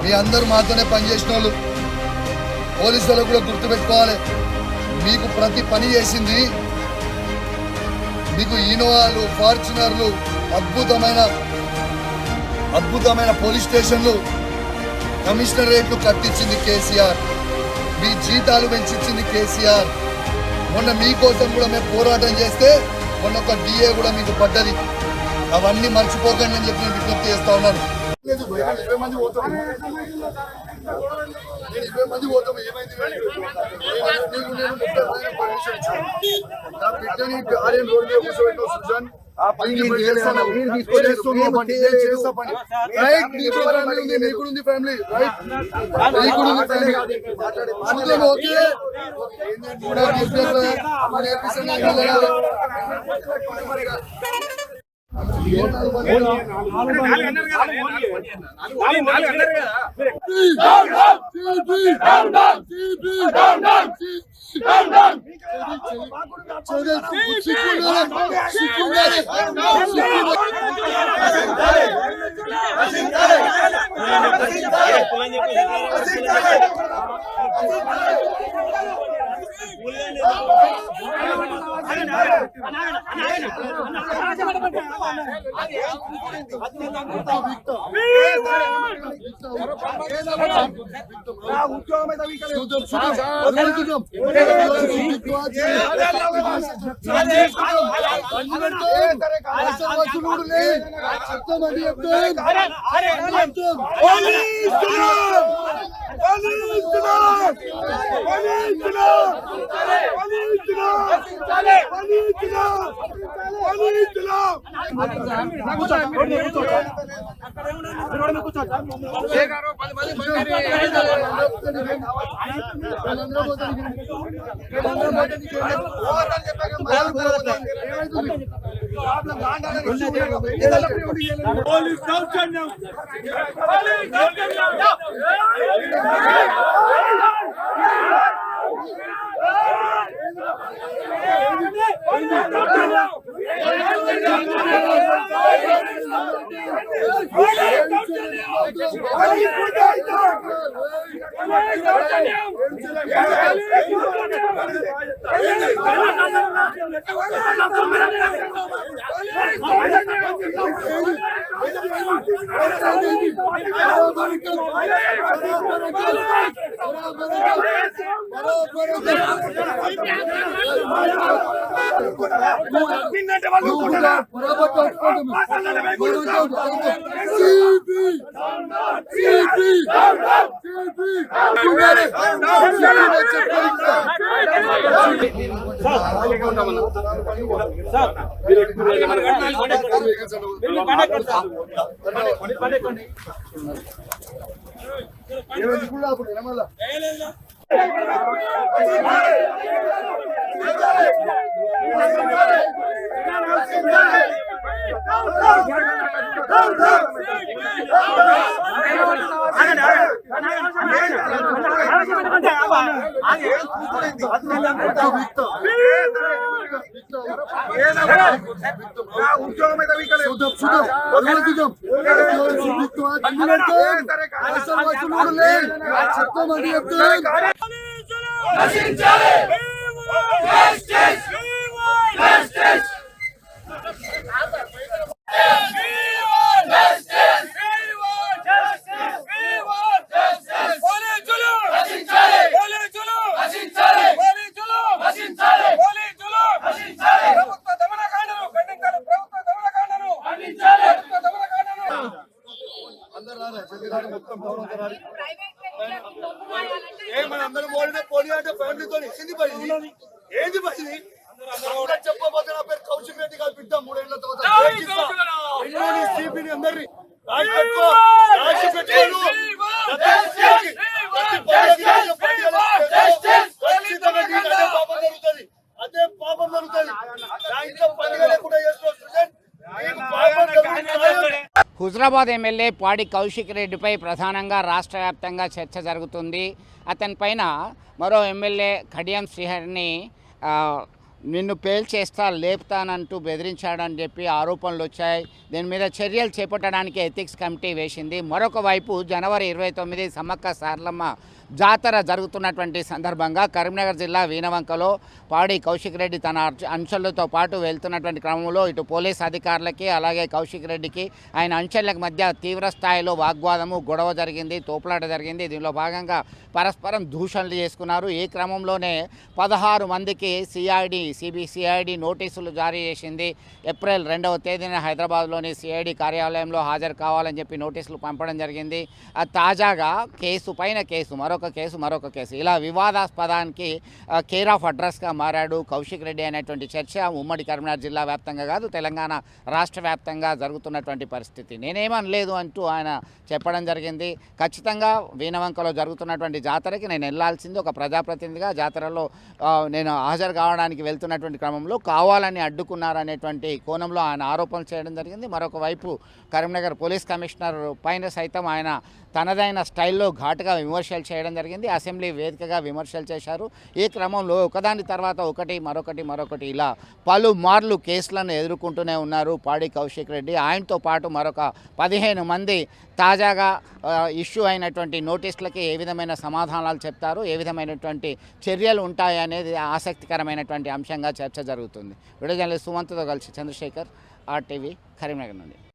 మీ అందరూ మాతోనే పనిచేసిన వాళ్ళు పోలీసులు కూడా గుర్తుపెట్టుకోవాలి. మీకు ప్రతి పని చేసింది మీకు ఇనోవాలు, ఫార్చునర్లు, అద్భుతమైన పోలీస్ స్టేషన్లు, కమిషనరేట్లు కట్టించింది కేసీఆర్. మీ జీతాలు పెంచింది కేసీఆర్. మొన్న మీకోసం కూడా మేము పోరాటం చేస్తే మొన్న ఒక డిఏ కూడా మీకు పడ్డది. అవన్నీ మర్చిపోకండి అని చెప్పి నేను విజ్ఞప్తి చేస్తా ఉన్నాను. 20 మంది పోతాము, ఏమైంది? పర్మిషన్ ఇచ్చాను. నా బిడ్డని ఆర్ఎన్ రోడ్ మీద కూర్చోబెట్టిన సుజన్ నీకుడుంది ఫ్యామిలీ రైట్, నీకుడుంది ఫ్యామిలీ. ఓకే చెప్పబోతున్నా పేరు కౌశిక్ రెడ్డి గారు బిడ్డ 3 ఏళ్ల తర్వాత అదే పాపం జరుగుతుంది. హుజరాబాద్ ఎమ్మెల్యే పాడి కౌశిక్ రెడ్డిపై ప్రధానంగా రాష్ట్ర వ్యాప్తంగా చర్చ జరుగుతుంది. అతనిపైన మరో ఎమ్మెల్యే కడియం శ్రీహరిని నిన్ను పేల్చేస్తా లేపుతానంటూ బెదిరించాడని చెప్పి ఆరోపణలు వచ్చాయి. దీని మీద చర్యలు చేపట్టడానికి ఎథిక్స్ కమిటీ వేసింది. మరొక వైపు జనవరి 29 సమ్మక్క సారలమ్మ జాతర జరుగుతున్నటువంటి సందర్భంగా కరీంనగర్ జిల్లా వీణవంకలో పాడి కౌశిక్ రెడ్డి తన అంచెలతో పాటు వెళ్తున్నటువంటి క్రమంలో ఇటు పోలీస్ అధికారులకి అలాగే కౌశిక్ రెడ్డికి ఆయన అంచెలకు మధ్య తీవ్ర స్థాయిలో వాగ్వాదము గొడవ జరిగింది, తోపులాట జరిగింది. దీనిలో భాగంగా పరస్పరం దూషణలు చేసుకున్నారు. ఈ క్రమంలోనే 16 మందికి సిబిసిఐడి నోటీసులు జారీ చేసింది. ఏప్రిల్ 2వ తేదీన హైదరాబాద్లోని సిఐడి కార్యాలయంలో హాజరు కావాలని చెప్పి నోటీసులు పంపడం జరిగింది. తాజాగా కేసు పైన కేసు, మరొక కేసు ఇలా వివాదాస్పదానికి కేర్ ఆఫ్ అడ్రస్గా మారాడు కౌశిక్ రెడ్డి అనేటువంటి చర్చ ఉమ్మడి కరీంనగర్ జిల్లా వ్యాప్తంగా కాదు, తెలంగాణ రాష్ట్ర వ్యాప్తంగా జరుగుతున్నటువంటి పరిస్థితి. నేనేమనలేదు అంటూ ఆయన చెప్పడం జరిగింది. ఖచ్చితంగా వీణవంకలో జరుగుతున్నటువంటి జాతరకి నేను వెళ్ళాల్సింది ఒక ప్రజాప్రతినిధిగా. జాతరలో నేను హాజరు కావడానికి వెళ్తున్నటువంటి క్రమంలో కావాలని అడ్డుకున్నారనేటువంటి కోణంలో ఆయన ఆరోపణలు చేయడం జరిగింది. మరొక వైపు కరీంనగర్ పోలీస్ కమిషనర్ పైన సైతం ఆయన తనదైన స్టైల్లో ఘాటుగా విమర్శలు చేయడం జరిగింది. అసెంబ్లీ వేదికగా విమర్శలు చేశారు. ఈ క్రమంలో ఒకదాని తర్వాత ఒకటి మరొకటి ఇలా పలుమార్లు కేసులను ఎదుర్కొంటూనే ఉన్నారు పాడి కౌశిక్ రెడ్డి. ఆయనతో పాటు మరొక 15 మంది తాజాగా ఇష్యూ అయినటువంటి నోటీసులకి ఏ విధమైన సమాధానాలు చెప్తారు, ఏ విధమైనటువంటి చర్యలు ఉంటాయి అనేది ఆసక్తికరమైనటువంటి అంశంగా చర్చ జరుగుతుంది. వీడియో జర్నలిస్ట్ సుమంత్తో కలిసి చంద్రశేఖర్, RTV, కరీంనగర్ నుండి.